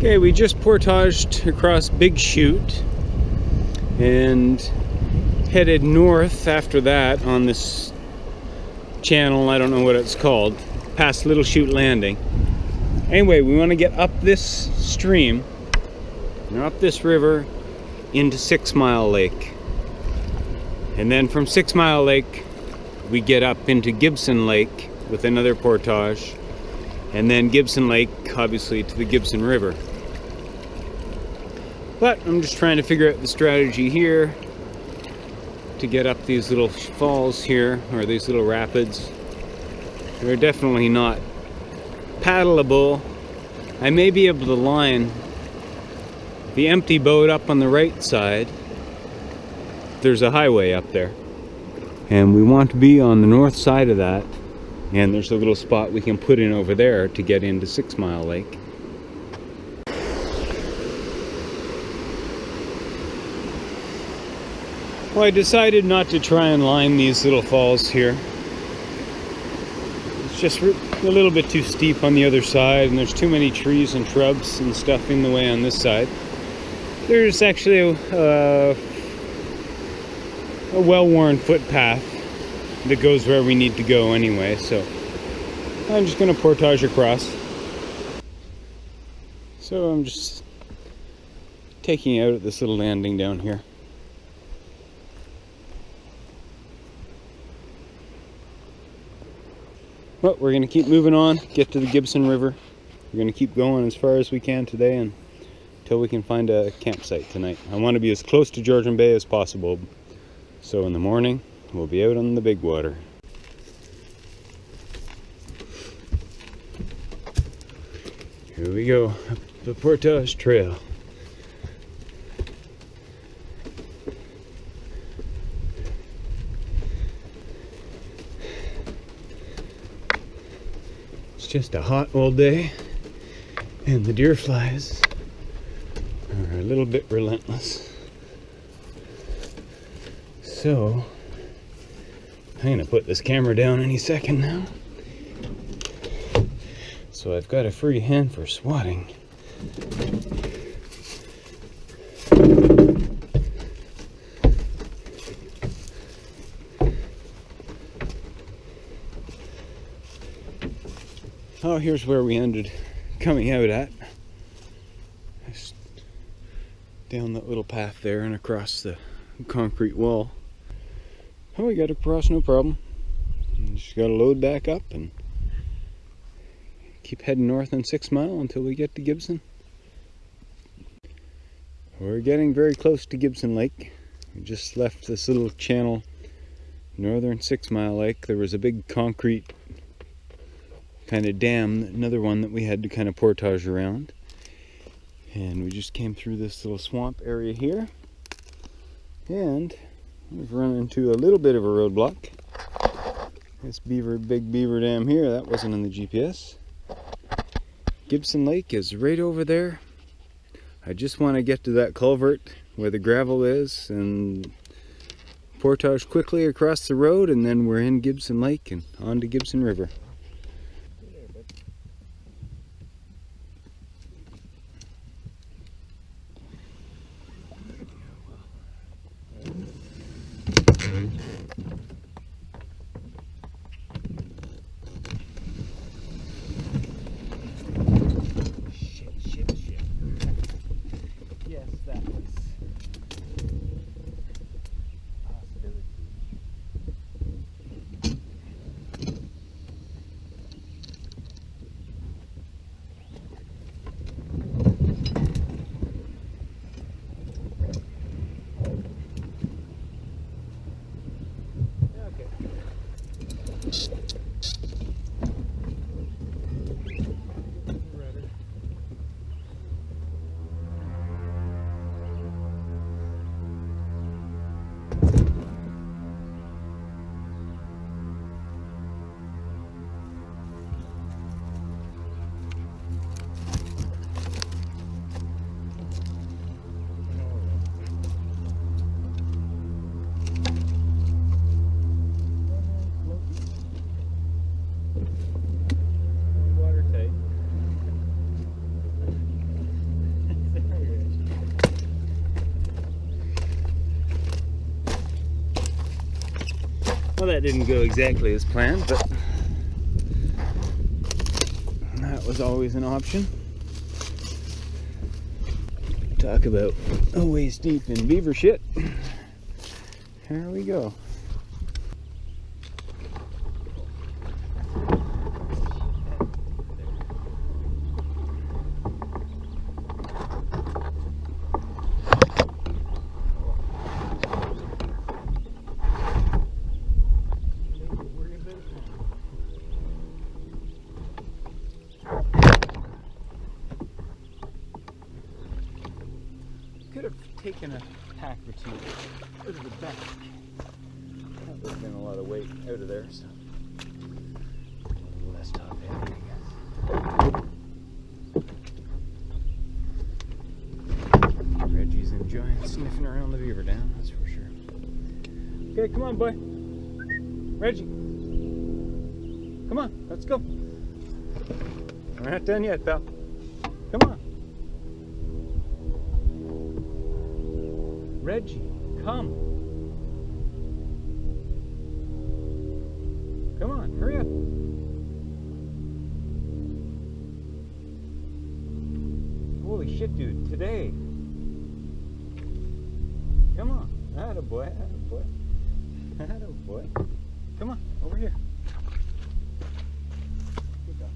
Okay, we just portaged across Big Chute and headed north after that on this channel. I don't know what it's called, past Little Chute Landing. Anyway, we want to get up this stream and up this river into 6 Mile Lake, and then from 6 Mile Lake we get up into Gibson Lake with another portage, and then Gibson Lake obviously to the Gibson River. But I'm just trying to figure out the strategy here to get up these little falls here, or these little rapids. They're definitely not paddleable. I may be able to line the empty boat up on the right side. There's a highway up there, and we want to be on the north side of that, and there's a little spot we can put in over there to get into 6 Mile Lake. Well, I decided not to try and line these little falls here. It's just a little bit too steep on the other side, and there's too many trees and shrubs and stuff in the way on this side. There's actually a well-worn footpath that goes where we need to go anyway, so I'm just going to portage across. So I'm just taking out at this little landing down here. Well, we're going to keep moving on, get to the Gibson River. We're going to keep going as far as we can today until we can find a campsite tonight. I want to be as close to Georgian Bay as possible, so in the morning we'll be out on the big water. Here we go, up the Portage Trail. Just a hot old day, and the deer flies are a little bit relentless. So I'm gonna put this camera down any second now, so I've got a free hand for swatting. Oh, here's where we ended coming out at. Just down that little path there and across the concrete wall. Oh, we got across no problem. Just got to load back up and keep heading north on 6 Mile until we get to Gibson. We're getting very close to Gibson Lake. We just left this little channel, northern 6 Mile Lake. There was a big concrete kind of dam, another one that we had to kind of portage around, and we just came through this little swamp area here, and we've run into a little bit of a roadblock. This big beaver dam here, that wasn't in the GPS. Gibson Lake is right over there. I just want to get to that culvert where the gravel is and portage quickly across the road, and then we're in Gibson Lake and on to Gibson River. Yes, that was a possibility. Well, that didn't go exactly as planned, but that was always an option. Talk about a waist deep in beaver shit. Here we go. Could have taken a pack or two out of the back. That would have been a lot of weight out of there, so a little less top heavy, I guess. Reggie's enjoying sniffing around the beaver dam, that's for sure. Okay, come on, boy. Reggie. Come on, let's go. We're not done yet, pal. Come on. Reggie, come. Come on, hurry up. Holy shit, dude, today. Come on. Attaboy, attaboy. Attaboy. Come on, over here. Good dog.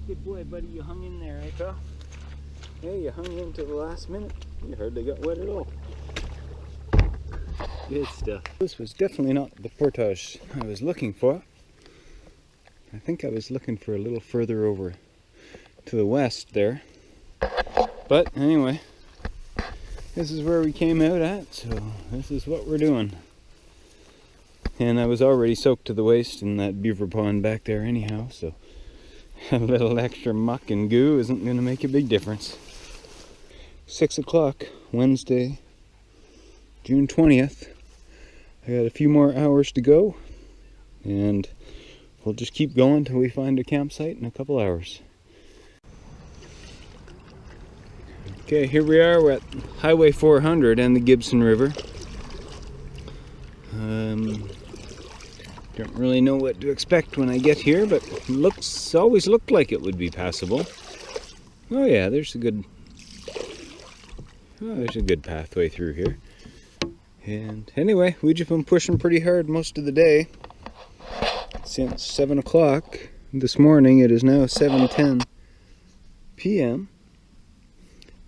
Good boy, buddy. You hung in there, eh, pal? Yeah, you hung in to the last minute. You hardly got wet at all. Good stuff. This was definitely not the portage I was looking for. I think I was looking for a little further over to the west there. But anyway, this is where we came out at, so this is what we're doing. And I was already soaked to the waist in that beaver pond back there anyhow, so a little extra muck and goo isn't going to make a big difference. 6 o'clock, Wednesday, June 20th. I got a few more hours to go, and we'll just keep going till we find a campsite in a couple hours. Okay, here we are. We're at Highway 400 and the Gibson River. Don't really know what to expect when I get here, but it always looked like it would be passable. Oh yeah, there's a good pathway through here. And anyway, we've just been pushing pretty hard most of the day since 7 o'clock this morning. It is now 7:10 p.m.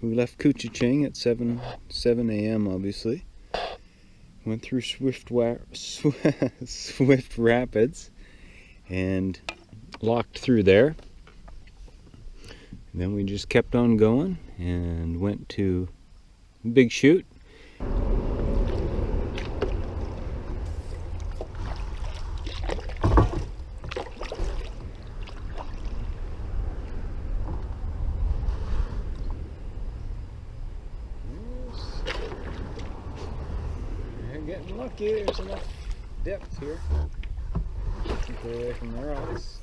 We left Couchiching at 7 a.m. obviously. Went through Swift Rapids and locked through there. And then we just kept on going and went to Big Chute. Getting lucky, there's enough depth here. Keep away from the rocks.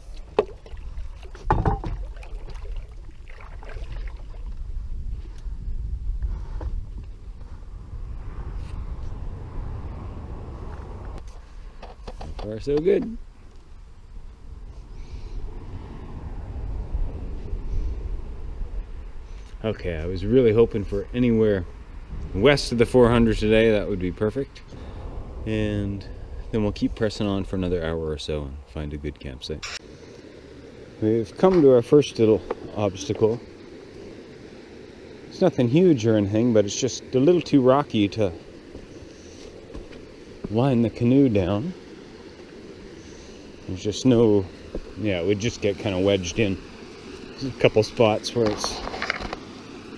So far, so good. Okay, I was really hoping for anywhere west of the 400 today. That would be perfect. And then we'll keep pressing on for another hour or so and find a good campsite. We've come to our first little obstacle. It's nothing huge or anything, but it's just a little too rocky to line the canoe down. There's just no, yeah, it would just get kind of wedged in. There's a couple spots where it's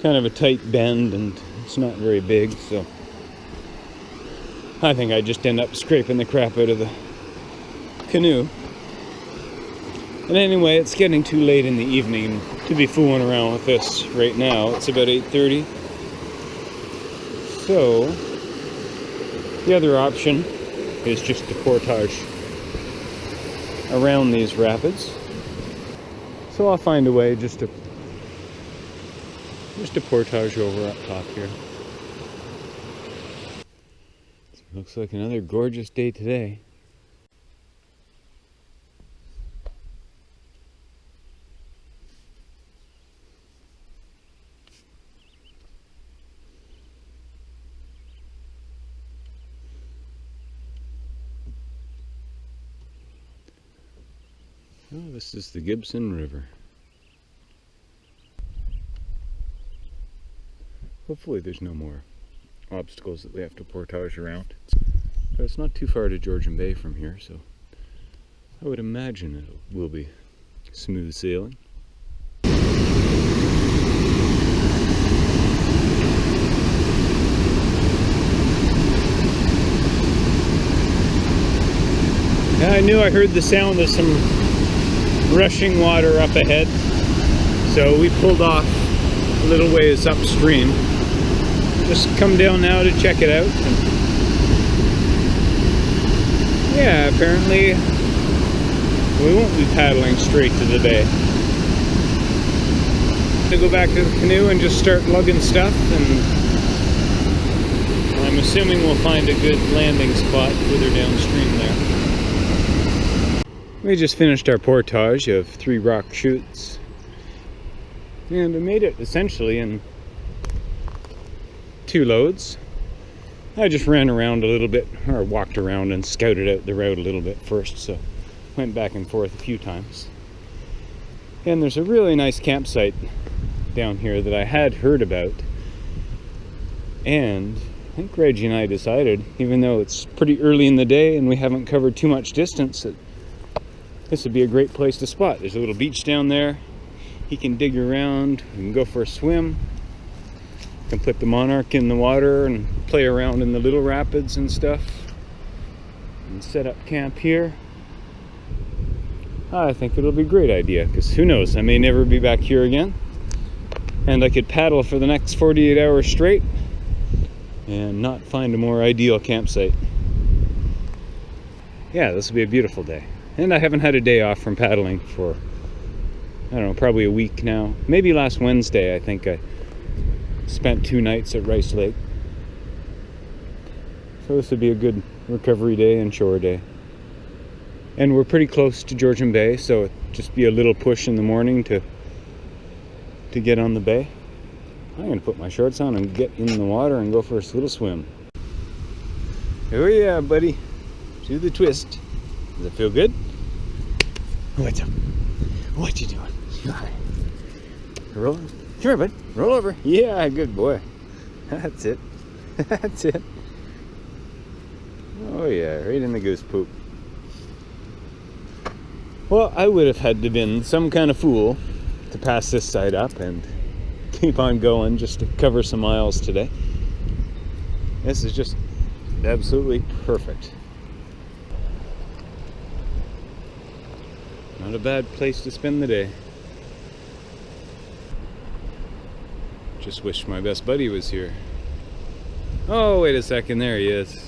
kind of a tight bend and it's not very big, so I think I just end up scraping the crap out of the canoe. And anyway, it's getting too late in the evening to be fooling around with this right now. It's about 8:30. So the other option is just to portage around these rapids. So I'll find a way just to portage over up top here. Looks like another gorgeous day today. Oh, this is the Gibson River. Hopefully there's no more obstacles that we have to portage around. But it's not too far to Georgian Bay from here, so I would imagine it will be smooth sailing. Yeah, I knew I heard the sound of some rushing water up ahead, so we pulled off a little ways upstream. Just come down now to check it out. And yeah, apparently we won't be paddling straight to the bay. To go back to the canoe and just start lugging stuff, and I'm assuming we'll find a good landing spot further downstream there. We just finished our portage of Three Rock Chutes, and we made it essentially in 2 loads. I just ran around a little bit, or walked around and scouted out the route a little bit first, so went back and forth a few times. And there's a really nice campsite down here that I had heard about, and I think Reggie and I decided, even though it's pretty early in the day and we haven't covered too much distance, that this would be a great place to spot. There's a little beach down there. He can dig around. We can go for a swim. We can put the Monarch in the water and play around in the little rapids and stuff. And set up camp here. I think it'll be a great idea, because who knows, I may never be back here again. And I could paddle for the next 48 hours straight and not find a more ideal campsite. Yeah, this will be a beautiful day. And I haven't had a day off from paddling for, I don't know, probably a week now. Maybe last Wednesday, I think I spent 2 nights at Rice Lake. So this would be a good recovery day and shore day. And we're pretty close to Georgian Bay, so it'd just be a little push in the morning to get on the bay. I'm going to put my shorts on and get in the water and go for a little swim. Oh yeah, buddy. Do the twist. Does it feel good? What's up? What you doing? Hi. Roll. Come here, bud. Roll over. Yeah, good boy. That's it. That's it. Oh yeah, right in the goose poop. Well, I would have had to have been some kind of fool to pass this side up and keep on going just to cover some miles today. This is just absolutely perfect. Not a bad place to spend the day. Just wish my best buddy was here. Oh, wait a second, there he is.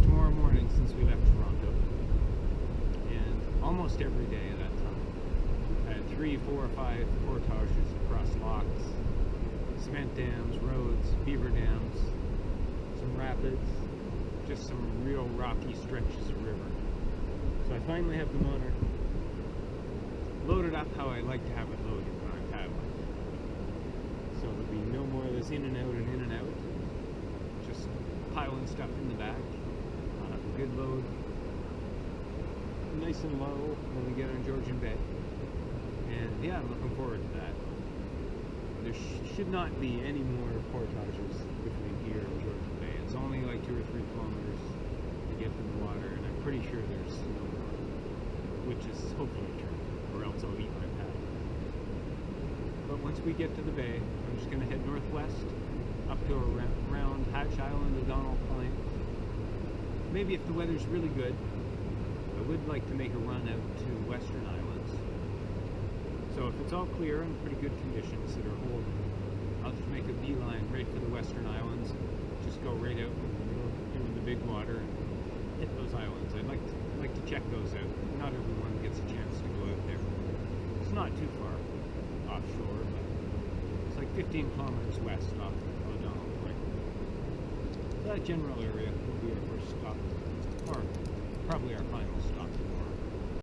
tomorrow morning since we left Toronto, and almost every day at that time I had 3, 4, or 5 portages across locks, cement dams, roads, beaver dams, some rapids, just some real rocky stretches of river. So I finally have the motor loaded up how I like to have it loaded when I'm paddling. So there'll be no more of this in and out and in and out. Just piling stuff in the back. Good load. Nice and low when we get on Georgian Bay. And yeah, I'm looking forward to that. There should not be any more portages between here and Georgian Bay. It's only like 2 or 3 kilometers to get to the water, and I'm pretty sure there's no more, which is hopefully true, or else I'll eat my paddle. But once we get to the bay, I'm just going to head northwest up to around Hatch Island to Donald Point. Maybe if the weather's really good, I would like to make a run out to Western Islands. So if it's all clear and pretty good conditions that are holding, I'll just make a beeline right for the Western Islands and just go right out into the big water and hit those islands. I'd like to check those out. Not everyone gets a chance to go out there. It's not too far offshore, but it's like 15 kilometers west off Donald Point. That general area will be our first stop, or probably our final stop.